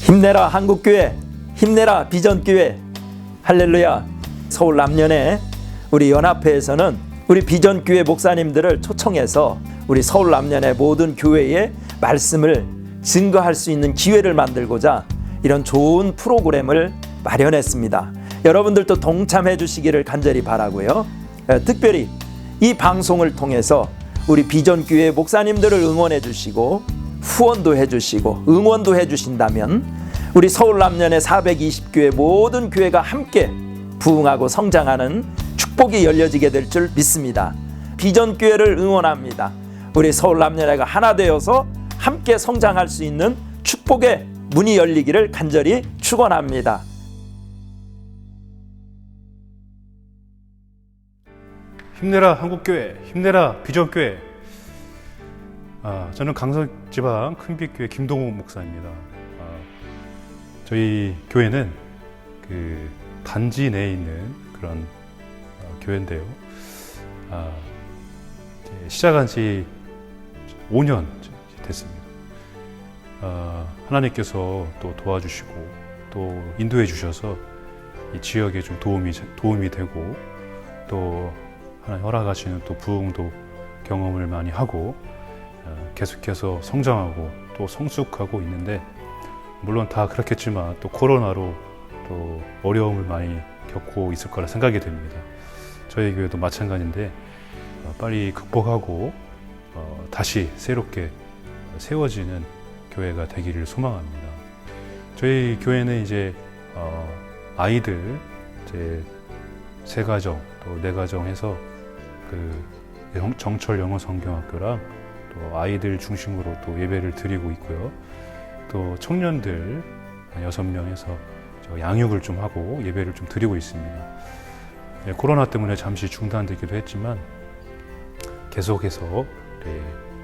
힘내라 한국교회, 힘내라 비전교회. 할렐루야. 서울 남년의 우리 연합회에서는 우리 비전교회 목사님들을 초청해서 우리 서울 남년의 모든 교회의 말씀을 증거할 수 있는 기회를 만들고자 이런 좋은 프로그램을 마련했습니다. 여러분들도 동참해 주시기를 간절히 바라고요. 특별히 이 방송을 통해서 우리 비전교회 목사님들을 응원해 주시고 후원도 해 주시고 응원도 해 주신다면 우리 서울 남년의 420교회 모든 교회가 함께 부흥하고 성장하는 축복이 열려지게 될 줄 믿습니다. 비전교회를 응원합니다. 우리 서울 남년회가 하나 되어서 함께 성장할 수 있는 축복의 문이 열리기를 간절히 축원합니다. 힘내라 한국교회, 힘내라 비전교회. 저는 강서지방 큰빛교회 김동욱 목사입니다. 저희 교회는 그 단지 내에 있는 그런 교회인데요. 시작한 지 5년 됐습니다. 하나님께서 또 도와주시고 또 인도해 주셔서 이 지역에 좀 도움이 되고 또 하나님 허락하시는 또 부흥도 경험을 많이 하고 계속해서 성장하고 또 성숙하고 있는데, 물론 다 그렇겠지만 또 코로나로 또 어려움을 많이 겪고 있을 거라 생각이 됩니다. 저희 교회도 마찬가지인데 빨리 극복하고 다시 새롭게 세워지는 교회가 되기를 소망합니다. 저희 교회는 이제 아이들 이제 3가정 또 4가정 해서 그 정철 영어 성경학교랑 또 아이들 중심으로 또 예배를 드리고 있고요. 또 청년들 6명에서 양육을 좀 하고 예배를 좀 드리고 있습니다. 코로나 때문에 잠시 중단되기도 했지만 계속해서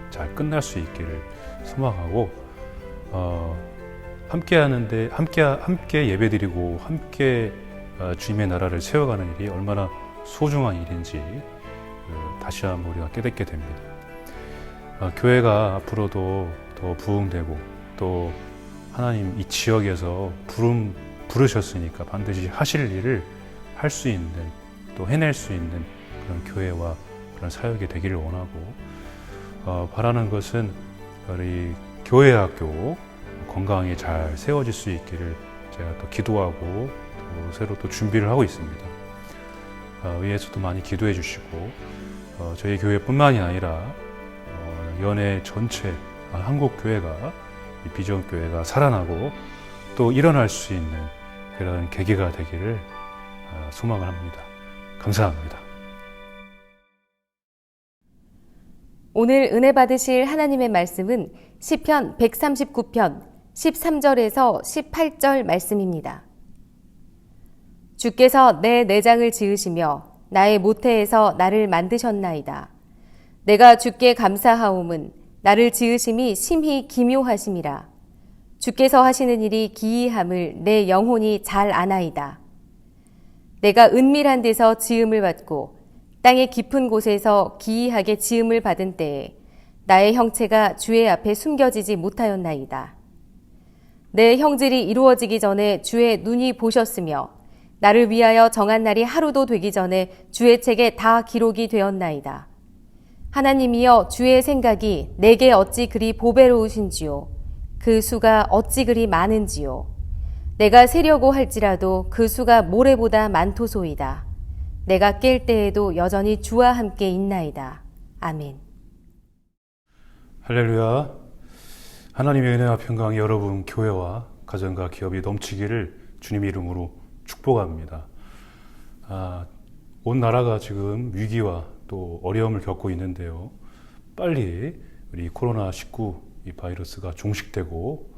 잘 끝날 수 있기를 소망하고, 함께 예배드리고 함께 주님의 나라를 세워가는 일이 얼마나 소중한 일인지 다시 한번 우리가 깨닫게 됩니다. 교회가 앞으로도 더 부흥되고 또 하나님 이 지역에서 부르셨으니까 반드시 하실 일을 할 수 있는, 또 해낼 수 있는 그런 교회와 그런 사역이 되기를 원하고, 바라는 것은 우리 교회학교 건강히 잘 세워질 수 있기를 제가 또 기도하고 또 새로 또 준비를 하고 있습니다. 위에서도 많이 기도해 주시고, 저희 교회뿐만이 아니라 연해 전체 한국 교회가 비전 교회가 살아나고 또 일어날 수 있는 그런 계기가 되기를 소망을 합니다. 감사합니다. 오늘 은혜 받으실 하나님의 말씀은 시편 139편 13절에서 18절 말씀입니다. 주께서 내 내장을 지으시며 나의 모태에서 나를 만드셨나이다. 내가 주께 감사하옴은 나를 지으심이 심히 기묘하심이라. 주께서 하시는 일이 기이함을 내 영혼이 잘 아나이다. 내가 은밀한 데서 지음을 받고 땅의 깊은 곳에서 기이하게 지음을 받은 때에 나의 형체가 주의 앞에 숨겨지지 못하였나이다. 내 형질이 이루어지기 전에 주의 눈이 보셨으며 나를 위하여 정한 날이 하루도 되기 전에 주의 책에 다 기록이 되었나이다. 하나님이여, 주의 생각이 내게 어찌 그리 보배로우신지요. 그 수가 어찌 그리 많은지요. 내가 세려고 할지라도 그 수가 모래보다 많도소이다. 내가 깰 때에도 여전히 주와 함께 있나이다. 아멘. 할렐루야. 하나님의 은혜와 평강이 여러분 교회와 가정과 기업이 넘치기를 주님의 이름으로 축복합니다. 온 나라가 지금 위기와 또 어려움을 겪고 있는데요. 빨리 우리 코로나19 이 바이러스가 종식되고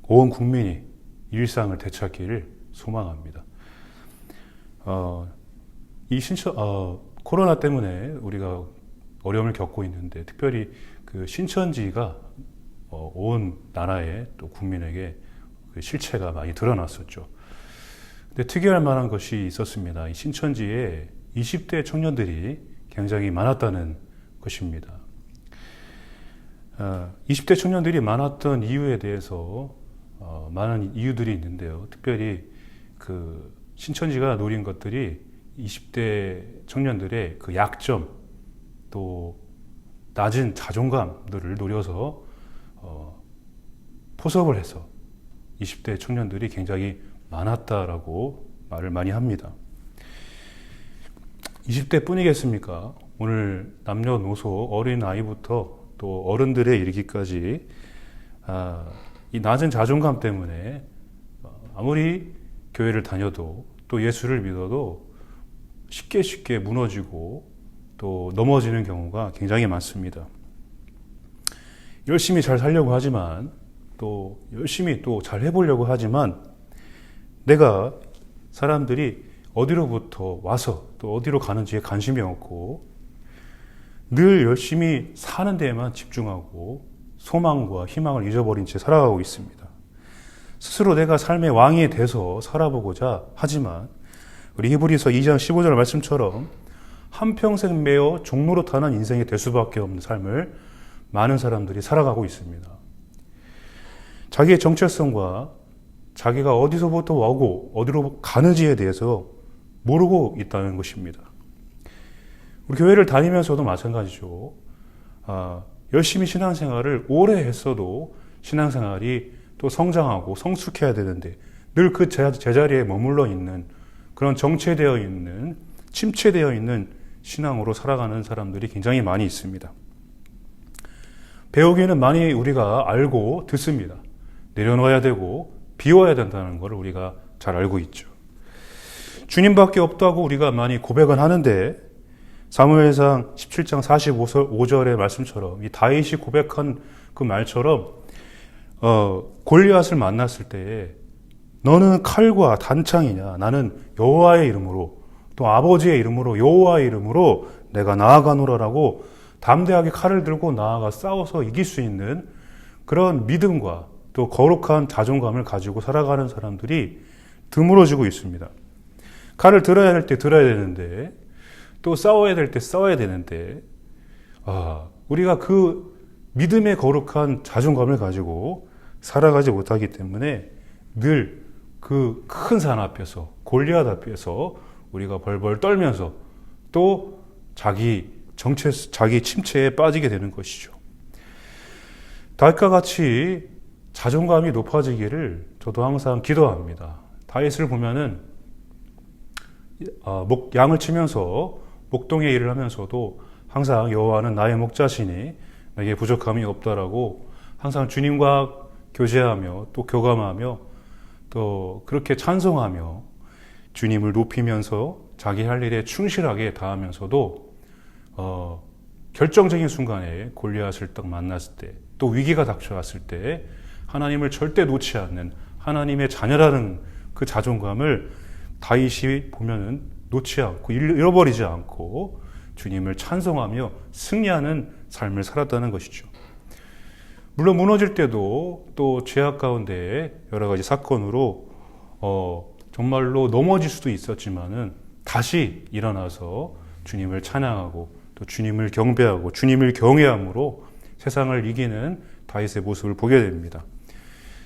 온 국민이 일상을 되찾기를 소망합니다. 코로나 때문에 우리가 어려움을 겪고 있는데, 특별히 그 신천지가 온 나라의 또 국민에게 그 실체가 많이 드러났었죠. 근데 특이할 만한 것이 있었습니다. 이 신천지에 20대 청년들이 굉장히 많았다는 것입니다. 20대 청년들이 많았던 이유에 대해서 많은 이유들이 있는데요. 특별히 그 신천지가 노린 것들이 20대 청년들의 그 약점, 또 낮은 자존감들을 노려서 포섭을 해서 20대 청년들이 굉장히 많았다라고 말을 많이 합니다. 20대 뿐이겠습니까? 오늘 남녀노소, 어린아이부터 또 어른들에 이르기까지 이 낮은 자존감 때문에 아무리 교회를 다녀도 또 예수를 믿어도 쉽게 무너지고 또 넘어지는 경우가 굉장히 많습니다. 열심히 잘 살려고 하지만 또 열심히 또 잘 해보려고 하지만 내가 사람들이 어디로부터 와서 또 어디로 가는지에 관심이 없고 늘 열심히 사는 데에만 집중하고 소망과 희망을 잊어버린 채 살아가고 있습니다. 스스로 내가 삶의 왕이 돼서 살아보고자 하지만 우리 히브리서 2장 15절 말씀처럼 한평생 매어 종로로 타는 인생이 될 수밖에 없는 삶을 많은 사람들이 살아가고 있습니다. 자기의 정체성과 자기가 어디서부터 오고 어디로 가는지에 대해서 모르고 있다는 것입니다. 우리 교회를 다니면서도 마찬가지죠. 열심히 신앙생활을 오래 했어도 신앙생활이 또 성장하고 성숙해야 되는데 늘 그 제자리에 머물러 있는 그런 정체되어 있는 침체되어 있는 신앙으로 살아가는 사람들이 굉장히 많이 있습니다. 배우기는 많이 우리가 알고 듣습니다. 내려놓아야 되고 비워야 된다는 것을 우리가 잘 알고 있죠. 주님밖에 없다고 우리가 많이 고백은 하는데 사무엘상 17장 45절의 말씀처럼 이 다윗이 고백한 그 말처럼 골리앗을 만났을 때에 너는 칼과 단창이냐? 나는 여호와의 이름으로 또 아버지의 이름으로 여호와의 이름으로 내가 나아가노라라고 담대하게 칼을 들고 나아가 싸워서 이길 수 있는 그런 믿음과 또 거룩한 자존감을 가지고 살아가는 사람들이 드물어지고 있습니다. 칼을 들어야 할 때 들어야 되는데 또 싸워야 될 때 싸워야 되는데 우리가 그 믿음의 거룩한 자존감을 가지고 살아가지 못하기 때문에 늘 그 큰 산 앞에서 골리앗 앞에서 우리가 벌벌 떨면서 또 자기 침체에 빠지게 되는 것이죠. 다윗과 같이 자존감이 높아지기를 저도 항상 기도합니다. 다윗을 보면은 양을 치면서 목동의 일을 하면서도 항상 여호와는 나의 목자시니 내게 부족함이 없다라고 항상 주님과 교제하며 또 교감하며 또 그렇게 찬송하며 주님을 높이면서 자기 할 일에 충실하게 다하면서도 결정적인 순간에 골리앗을 딱 만났을 때 또 위기가 닥쳐왔을 때 하나님을 절대 놓지 않는 하나님의 자녀라는 그 자존감을 다윗이 보면은 놓지 않고 잃어버리지 않고 주님을 찬송하며 승리하는 삶을 살았다는 것이죠. 물론 무너질 때도 또 죄악 가운데 여러 가지 사건으로 정말로 넘어질 수도 있었지만은 다시 일어나서 주님을 찬양하고 또 주님을 경배하고 주님을 경외함으로 세상을 이기는 다윗의 모습을 보게 됩니다.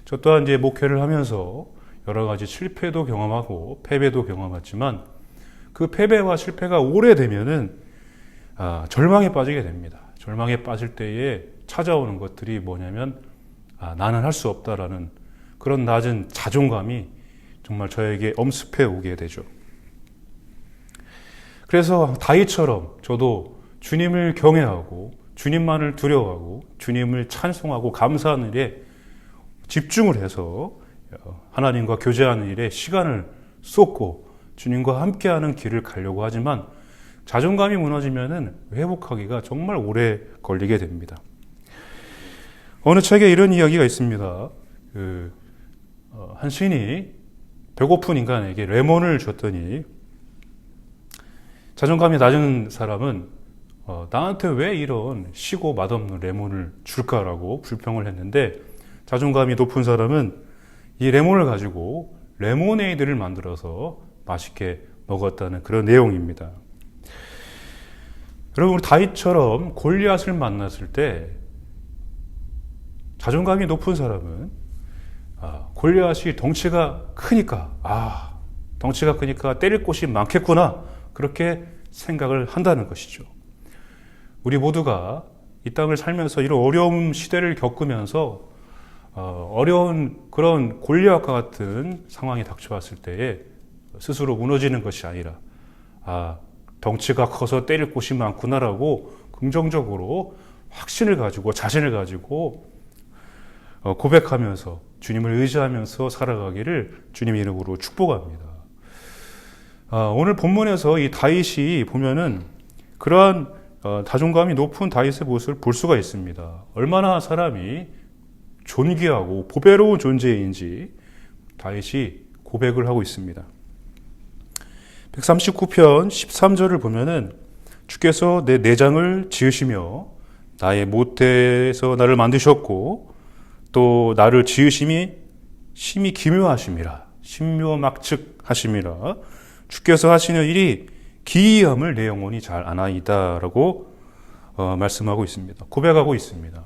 저 또한 이제 목회를 하면서 여러 가지 실패도 경험하고 패배도 경험했지만 그 패배와 실패가 오래되면은 절망에 빠지게 됩니다. 절망에 빠질 때에 찾아오는 것들이 뭐냐면 나는 할 수 없다라는 그런 낮은 자존감이 정말 저에게 엄습해 오게 되죠. 그래서 다윗처럼 저도 주님을 경외하고 주님만을 두려워하고 주님을 찬송하고 감사하는 일에 집중을 해서 하나님과 교제하는 일에 시간을 쏟고 주님과 함께하는 길을 가려고 하지만 자존감이 무너지면은 회복하기가 정말 오래 걸리게 됩니다. 어느 책에 이런 이야기가 있습니다. 한 시인이 배고픈 인간에게 레몬을 줬더니 자존감이 낮은 사람은 나한테 왜 이런 시고 맛없는 레몬을 줄까라고 불평을 했는데 자존감이 높은 사람은 이 레몬을 가지고 레모네이드를 만들어서 맛있게 먹었다는 그런 내용입니다. 여러분, 우리 다윗처럼 골리앗을 만났을 때 자존감이 높은 사람은 골리앗이 덩치가 크니까 덩치가 크니까 때릴 곳이 많겠구나, 그렇게 생각을 한다는 것이죠. 우리 모두가 이 땅을 살면서 이런 어려운 시대를 겪으면서 어려운 그런 골리앗과 같은 상황이 닥쳐왔을 때에 스스로 무너지는 것이 아니라 덩치가 커서 때릴 곳이 많구나라고 긍정적으로 확신을 가지고 자신을 가지고 고백하면서 주님을 의지하면서 살아가기를 주님의 이름으로 축복합니다. 오늘 본문에서 이 다윗이 보면은 그러한 자존감이 높은 다윗의 모습을 볼 수가 있습니다. 얼마나 사람이 존귀하고 보배로운 존재인지 다윗이 고백을 하고 있습니다. 139편 13절을 보면은 주께서 내 내장을 지으시며 나의 모태에서 나를 만드셨고 또 나를 지으심이 심히 기묘하심이라, 신묘막측하심이라, 주께서 하시는 일이 기이함을 내 영혼이 잘 아나이다 라고 말씀하고 있습니다. 고백하고 있습니다.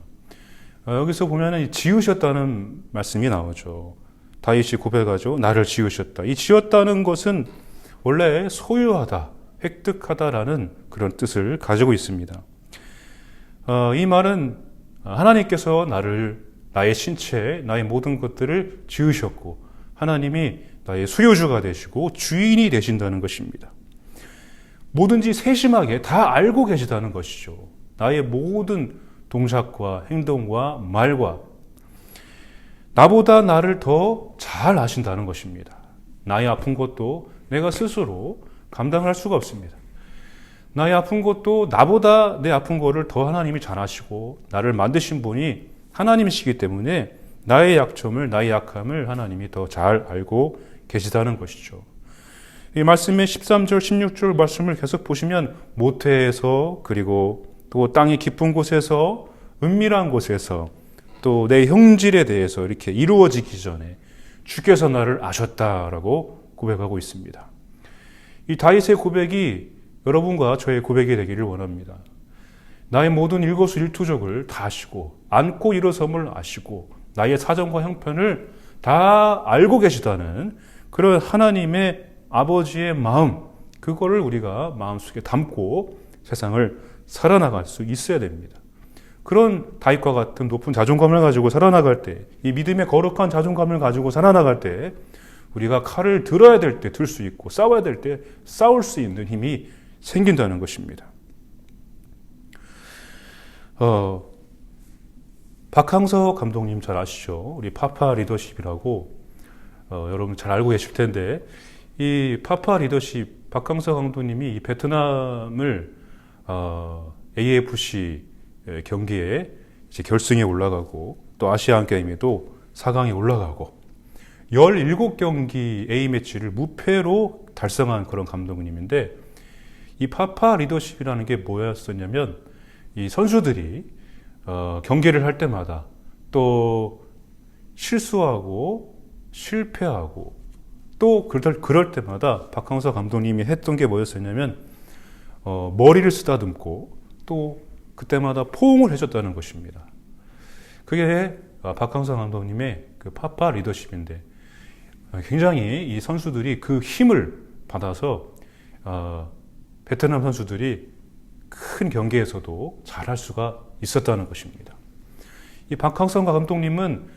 여기서 보면은 지으셨다는 말씀이 나오죠. 다윗이 고백하죠. 나를 지으셨다. 이 지었다는 것은 원래 소유하다, 획득하다라는 그런 뜻을 가지고 있습니다. 이 말은 하나님께서 나의 신체, 나의 모든 것들을 지으셨고 하나님이 나의 소유주가 되시고 주인이 되신다는 것입니다. 뭐든지 세심하게 다 알고 계시다는 것이죠. 나의 모든 동작과 행동과 말과 나보다 나를 더 잘 아신다는 것입니다. 나의 아픈 것도 내가 스스로 감당할 수가 없습니다. 나의 아픈 것도 나보다 내 아픈 거를 더 하나님이 잘 아시고 나를 만드신 분이 하나님이시기 때문에 나의 약점을, 나의 약함을 하나님이 더 잘 알고 계시다는 것이죠. 이 말씀의 13절, 16절 말씀을 계속 보시면 모태에서, 그리고 또 땅이 깊은 곳에서, 은밀한 곳에서, 또 내 형질에 대해서 이렇게 이루어지기 전에 주께서 나를 아셨다라고 고백하고 있습니다. 이 다윗의 고백이 여러분과 저의 고백이 되기를 원합니다. 나의 모든 일거수일투족을 다 아시고 앉고 일어섬을 아시고 나의 사정과 형편을 다 알고 계시다는 그런 하나님의 아버지의 마음, 그거를 우리가 마음속에 담고 세상을 살아나갈 수 있어야 됩니다. 그런 다윗과 같은 높은 자존감을 가지고 살아나갈 때, 이 믿음의 거룩한 자존감을 가지고 살아나갈 때 우리가 칼을 들어야 될 때 들 수 있고 싸워야 될 때 싸울 수 있는 힘이 생긴다는 것입니다. 박항서 감독님 잘 아시죠? 우리 파파 리더십이라고 여러분 잘 알고 계실 텐데, 이 파파 리더십 박항서 감독님이 이 베트남을 AFC 경기에 이제 결승에 올라가고 또 아시안 게임에도 4강에 올라가고 17경기 A매치를 무패로 달성한 그런 감독님인데, 이 파파 리더십이라는 게 뭐였었냐면 이 선수들이 경기를 할 때마다 또 실수하고 실패하고 또 그럴 때마다 박항서 감독님이 했던 게 뭐였었냐면 머리를 쓰다듬고 또 그때마다 포옹을 해줬다는 것입니다. 그게 박항서 감독님의 그 파파 리더십인데, 굉장히 이 선수들이 그 힘을 받아서 베트남 선수들이 큰 경기에서도 잘할 수가 있었다는 것입니다. 이 박항서 감독님은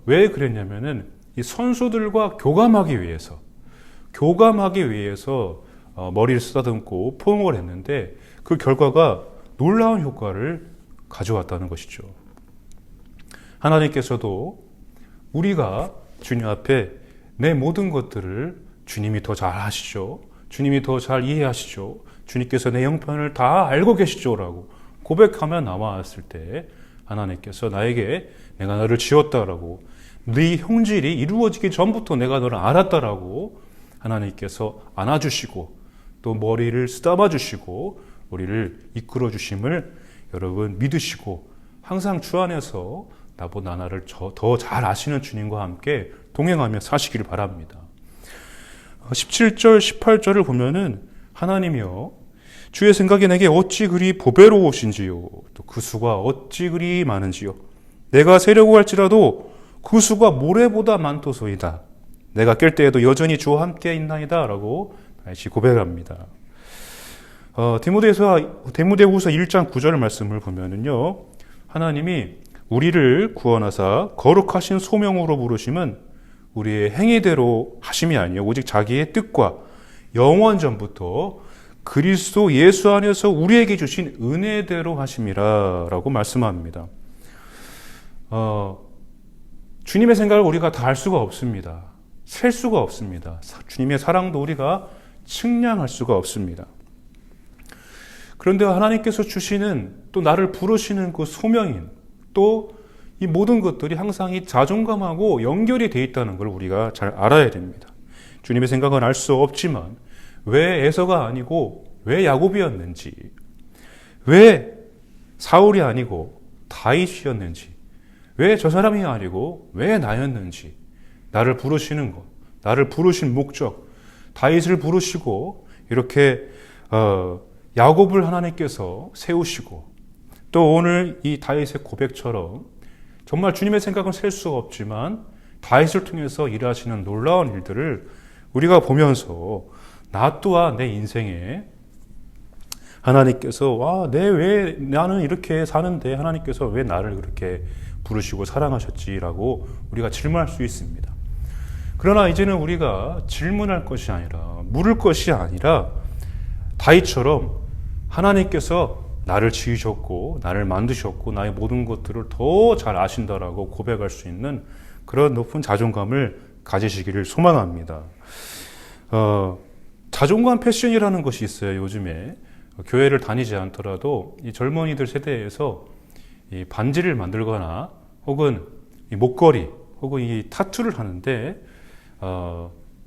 왜 그랬냐면은 이 선수들과 교감하기 위해서 머리를 쓰다듬고 포옹을 했는데 그 결과가 놀라운 효과를 가져왔다는 것이죠. 하나님께서도 우리가 주님 앞에 내 모든 것들을 주님이 더 잘 아시죠. 주님이 더 잘 이해하시죠. 주님께서 내 형편을 다 알고 계시죠 라고 고백하며 나왔을 때 하나님께서 나에게 내가 너를 지었다라고, 네 형질이 이루어지기 전부터 내가 너를 알았다라고 하나님께서 안아주시고 또 머리를 쓰다봐 주시고 우리를 이끌어 주심을 여러분 믿으시고 항상 주 안에서 나보다 나를 더 잘 아시는 주님과 함께 동행하며 사시기를 바랍니다. 17절 18절을 보면은 하나님이여 주의 생각이 내게 어찌 그리 보배로우신지요, 또 그 수가 어찌 그리 많은지요. 내가 세려고 할지라도 그 수가 모래보다 많도소이다. 내가 깰 때에도 여전히 주와 함께 있나이다 라고 다시 고백합니다. 디모데후서 1장 9절 말씀을 보면은요, 하나님이 우리를 구원하사 거룩하신 소명으로 부르심은 우리의 행위대로 하심이 아니요 오직 자기의 뜻과 영원 전부터 그리스도 예수 안에서 우리에게 주신 은혜대로 하심이라 라고 말씀합니다. 주님의 생각을 우리가 다 알 수가 없습니다. 셀 수가 없습니다. 주님의 사랑도 우리가 측량할 수가 없습니다. 그런데 하나님께서 주시는 또 나를 부르시는 그 소명인 또 이 모든 것들이 항상 이 자존감하고 연결이 되어 있다는 걸 우리가 잘 알아야 됩니다. 주님의 생각은 알 수 없지만 왜 에서가 아니고 왜 야곱이었는지, 왜 사울이 아니고 다윗이었는지, 왜 저 사람이 아니고 왜 나였는지, 나를 부르시는 것, 나를 부르신 목적, 다윗을 부르시고 이렇게 야곱을 하나님께서 세우시고 또 오늘 이 다윗의 고백처럼 정말 주님의 생각은 셀 수가 없지만 다윗을 통해서 일하시는 놀라운 일들을 우리가 보면서 나 또한 내 인생에 하나님께서 왜 나는 이렇게 사는데 하나님께서 왜 나를 그렇게 부르시고 사랑하셨지라고 우리가 질문할 수 있습니다. 그러나 이제는 우리가 질문할 것이 아니라 물을 것이 아니라 다윗처럼 하나님께서 나를 지으셨고 나를 만드셨고 나의 모든 것들을 더 잘 아신다라고 고백할 수 있는 그런 높은 자존감을 가지시기를 소망합니다. 자존감 패션이라는 것이 있어요. 요즘에 교회를 다니지 않더라도 이 젊은이들 세대에서 이 반지를 만들거나 혹은 이 목걸이 혹은 이 타투를 하는데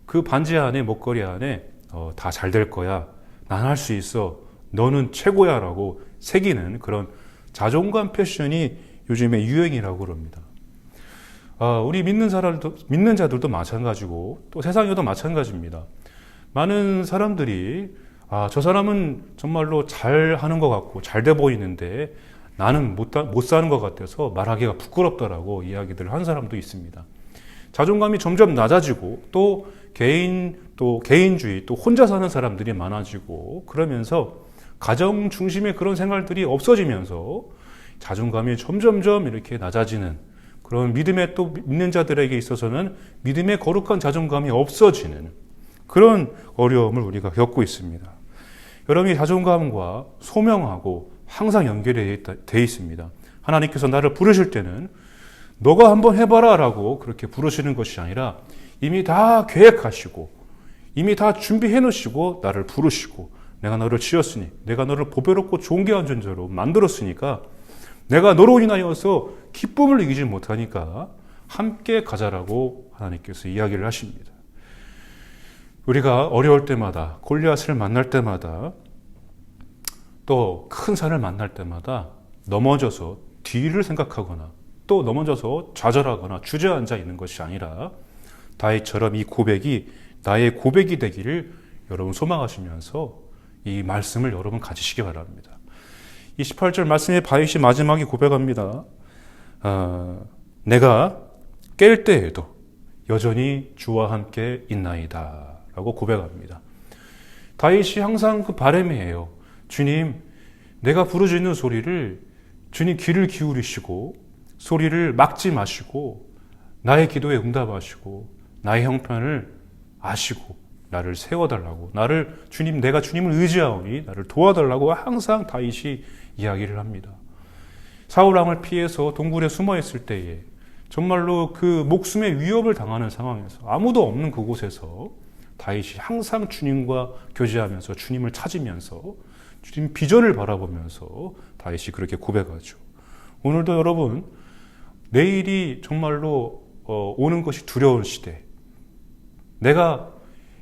그 반지 안에 목걸이 안에 다 잘 될 거야, 난 할 수 있어, 너는 최고야 라고 새기는 그런 자존감 패션이 요즘에 유행이라고 그럽니다. 우리 믿는 자들도 마찬가지고 또 사상에도 마찬가지입니다. 많은 사람들이 저 사람은 정말로 잘하는 것 같고 잘 돼 보이는데 나는 못 사는 것 같아서 말하기가 부끄럽다라고 이야기들 한 사람도 있습니다. 자존감이 점점 낮아지고 또 개인주의, 또 혼자 사는 사람들이 많아지고 그러면서 가정 중심의 그런 생활들이 없어지면서 자존감이 점점점 이렇게 낮아지는 그런 또 믿는 자들에게 있어서는 믿음의 거룩한 자존감이 없어지는 그런 어려움을 우리가 겪고 있습니다. 여러분이 자존감과 소명하고 항상 연결이 되어 있습니다. 하나님께서 나를 부르실 때는 너가 한번 해봐라 라고 그렇게 부르시는 것이 아니라 이미 다 계획하시고 이미 다 준비해 놓으시고 나를 부르시고 내가 너를 지었으니 내가 너를 보배롭고 존귀한 존재로 만들었으니까 내가 너로 인하여서 기쁨을 이기지 못하니까 함께 가자라고 하나님께서 이야기를 하십니다. 우리가 어려울 때마다 골리앗을 만날 때마다 또 큰 산을 만날 때마다 넘어져서 뒤를 생각하거나 또 넘어져서 좌절하거나 주저앉아 있는 것이 아니라 다윗처럼 이 고백이 나의 고백이 되기를 여러분 소망하시면서 이 말씀을 여러분 가지시기 바랍니다. 이 18절 말씀의 다윗이 마지막에 고백합니다. 내가 깰 때에도 여전히 주와 함께 있나이다 라고 고백합니다. 다윗이 항상 그 바람이에요. 주님, 내가 부르짖는 소리를 주님 귀를 기울이시고 소리를 막지 마시고 나의 기도에 응답하시고 나의 형편을 아시고 나를 세워달라고, 내가 주님을 의지하오니 나를 도와달라고 항상 다윗이 이야기를 합니다. 사울왕을 피해서 동굴에 숨어 있을 때에 정말로 그 목숨의 위협을 당하는 상황에서 아무도 없는 그곳에서 다윗이 항상 주님과 교제하면서 주님을 찾으면서 주님 비전을 바라보면서 다윗이 그렇게 고백하죠. 오늘도 여러분, 내일이 정말로 오는 것이 두려운 시대, 내가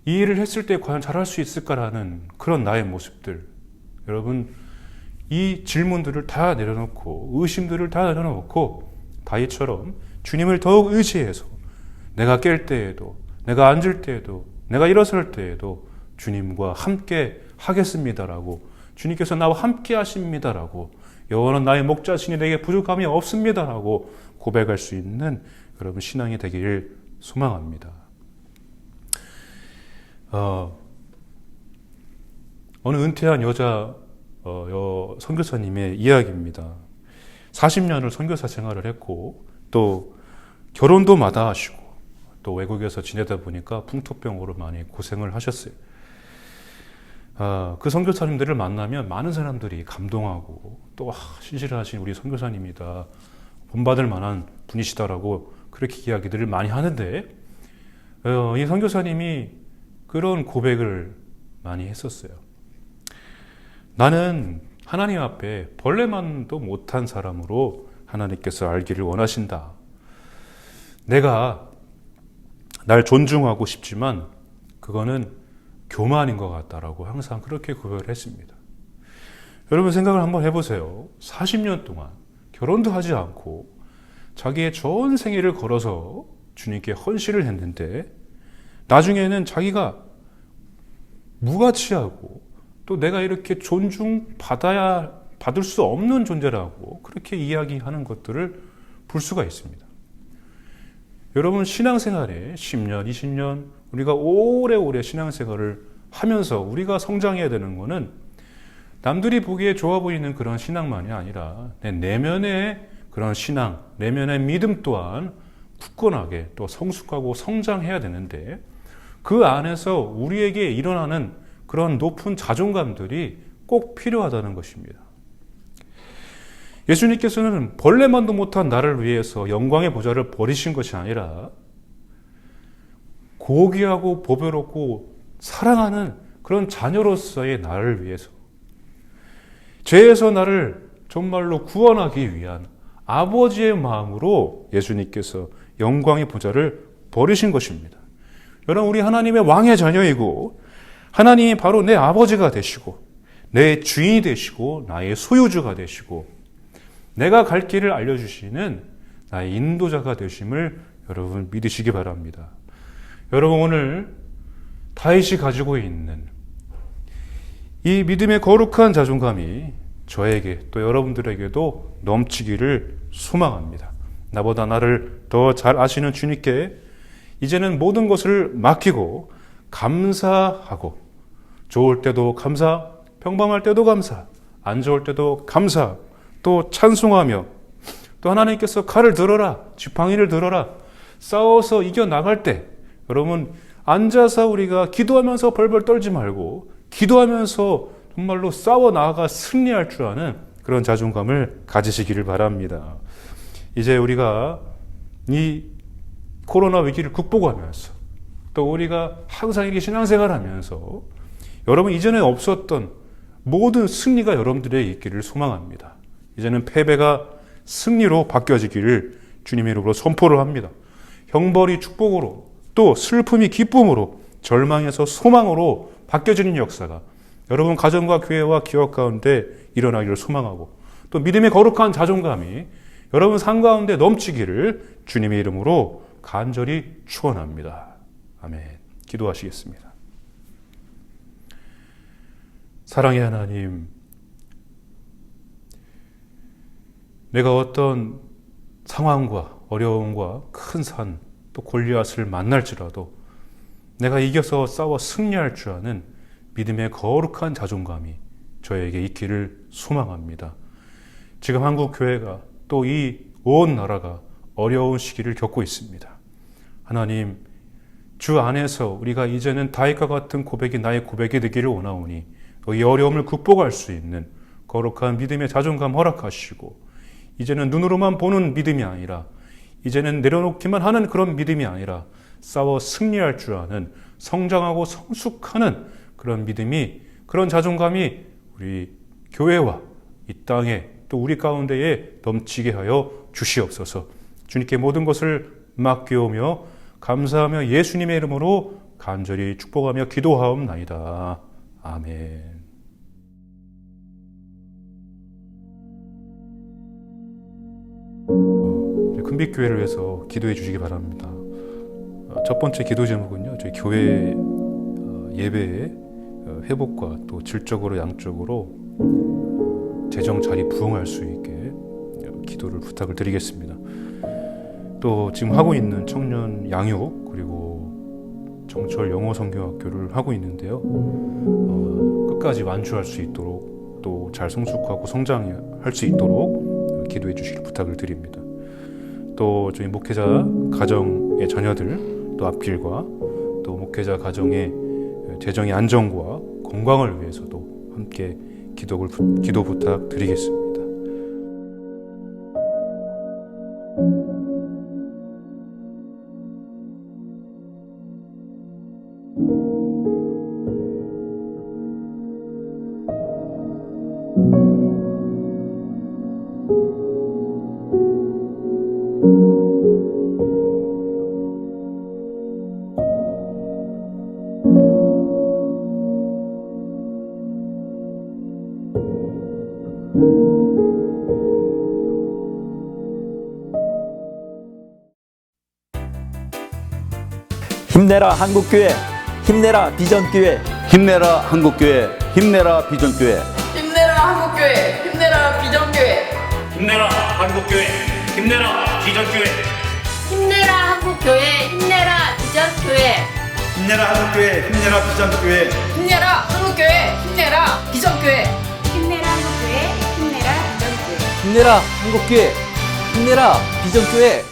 이 일을 했을 때 과연 잘할 수 있을까라는 그런 나의 모습들, 여러분 이 질문들을 다 내려놓고 의심들을 다 내려놓고 다윗처럼 주님을 더욱 의지해서 내가 깰 때에도, 내가 앉을 때에도, 내가 일어설 때에도 주님과 함께 하겠습니다라고, 주님께서 나와 함께 하십니다라고, 여호와는 나의 목자시니 내게 부족함이 없습니다라고 고백할 수 있는 여러분 신앙이 되기를 소망합니다. 어느 은퇴한 여자 선교사님의 이야기입니다. 40년을 선교사 생활을 했고 또 결혼도 마다하시고 또 외국에서 지내다 보니까 풍토병으로 많이 고생을 하셨어요. 그 선교사님들을 만나면 많은 사람들이 감동하고 또 신실하신 우리 선교사님이다, 본받을 만한 분이시다라고 그렇게 이야기들을 많이 하는데 이 선교사님이 그런 고백을 많이 했었어요. 나는 하나님 앞에 벌레만도 못한 사람으로 하나님께서 알기를 원하신다. 내가 날 존중하고 싶지만 그거는 교만인 것 같다라고 항상 그렇게 고백을 했습니다. 여러분 생각을 한번 해보세요. 40년 동안 결혼도 하지 않고 자기의 전 생애를 걸어서 주님께 헌신을 했는데 나중에는 자기가 무가치하고 또 내가 이렇게 받을 수 없는 존재라고 그렇게 이야기하는 것들을 볼 수가 있습니다. 여러분 신앙생활에 10년, 20년 우리가 오래오래 신앙생활을 하면서 우리가 성장해야 되는 것은 남들이 보기에 좋아 보이는 그런 신앙만이 아니라 내 내면의 그런 신앙, 내면의 믿음 또한 굳건하게 또 성숙하고 성장해야 되는데 그 안에서 우리에게 일어나는 그런 높은 자존감들이 꼭 필요하다는 것입니다. 예수님께서는 벌레만도 못한 나를 위해서 영광의 보좌를 버리신 것이 아니라 고귀하고 보배롭고 사랑하는 그런 자녀로서의 나를 위해서 죄에서 나를 정말로 구원하기 위한 아버지의 마음으로 예수님께서 영광의 보좌를 버리신 것입니다. 여러분 우리 하나님의 왕의 자녀이고 하나님이 바로 내 아버지가 되시고 내 주인이 되시고 나의 소유주가 되시고 내가 갈 길을 알려주시는 나의 인도자가 되심을 여러분 믿으시기 바랍니다. 여러분 오늘 다윗이 가지고 있는 이 믿음의 거룩한 자존감이 저에게 또 여러분들에게도 넘치기를 소망합니다. 나보다 나를 더 잘 아시는 주님께 이제는 모든 것을 맡기고 감사하고 좋을 때도 감사, 평범할 때도 감사, 안 좋을 때도 감사, 또 찬송하며 또 하나님께서 칼을 들어라, 지팡이를 들어라, 싸워서 이겨나갈 때 여러분 앉아서 우리가 기도하면서 벌벌 떨지 말고 기도하면서 정말로 싸워 나아가 승리할 줄 아는 그런 자존감을 가지시기를 바랍니다. 이제 우리가 이 코로나 위기를 극복하면서 또 우리가 항상 이렇게 신앙생활하면서 여러분 이전에 없었던 모든 승리가 여러분들에게 있기를 소망합니다. 이제는 패배가 승리로 바뀌어지기를 주님의 이름으로 선포를 합니다. 형벌이 축복으로 또 슬픔이 기쁨으로 절망에서 소망으로 바뀌어지는 역사가 여러분 가정과 교회와 기업 가운데 일어나기를 소망하고 또 믿음의 거룩한 자존감이 여러분 삶 가운데 넘치기를 주님의 이름으로 간절히 축원합니다. 아멘. 기도하시겠습니다. 사랑의 하나님, 내가 어떤 상황과 어려움과 큰 산, 또 골리앗을 만날지라도 내가 이겨서 싸워 승리할 줄 아는 믿음의 거룩한 자존감이 저에게 있기를 소망합니다. 지금 한국 교회가 또 이 온 나라가 어려운 시기를 겪고 있습니다. 하나님, 주 안에서 우리가 이제는 다윗과 같은 고백이 나의 고백이 되기를 원하오니 이 어려움을 극복할 수 있는 거룩한 믿음의 자존감 허락하시고 이제는 눈으로만 보는 믿음이 아니라 이제는 내려놓기만 하는 그런 믿음이 아니라 싸워 승리할 줄 아는 성장하고 성숙하는 그런 믿음이 그런 자존감이 우리 교회와 이 땅에 또 우리 가운데에 넘치게 하여 주시옵소서. 주님께 모든 것을 맡기오며 감사하며 예수님의 이름으로 간절히 축복하며 기도하옵나이다. 아멘. 큰빛교회를 위해서 기도해 주시기 바랍니다. 첫 번째 기도 제목은요, 저희 교회 예배의 회복과 또 질적으로 양적으로 재정 자리 부응할 수 있게 기도를 부탁을 드리겠습니다. 또 지금 하고 있는 청년 양육 그리고 정철 영어 성교학교를 하고 있는데요. 끝까지 완주할 수 있도록 또 잘 성숙하고 성장할 수 있도록 기도해 주시길 부탁을 드립니다. 또 저희 목회자 가정의 자녀들 또 앞길과 또 목회자 가정의 재정의 안정과 건강을 위해서도 함께 기도 부탁드리겠습니다. 힘내라 한국교회, 힘내라 비전교회. 힘내라 한국교회, 힘내라 비전교회. 힘내라 한국교회, 힘내라 비전교회. 힘내라 한국교회, 힘내라 비전교회. 힘내라 한국교회, 힘내라 비전교회. 힘내라 한국교회, 힘내라 비전교회. 힘내라 한국교회, 힘내라 비전교회. 힘내라 한국교회, 힘내라 비전교회. 힘내라 한국교회, 힘내라 비전교회.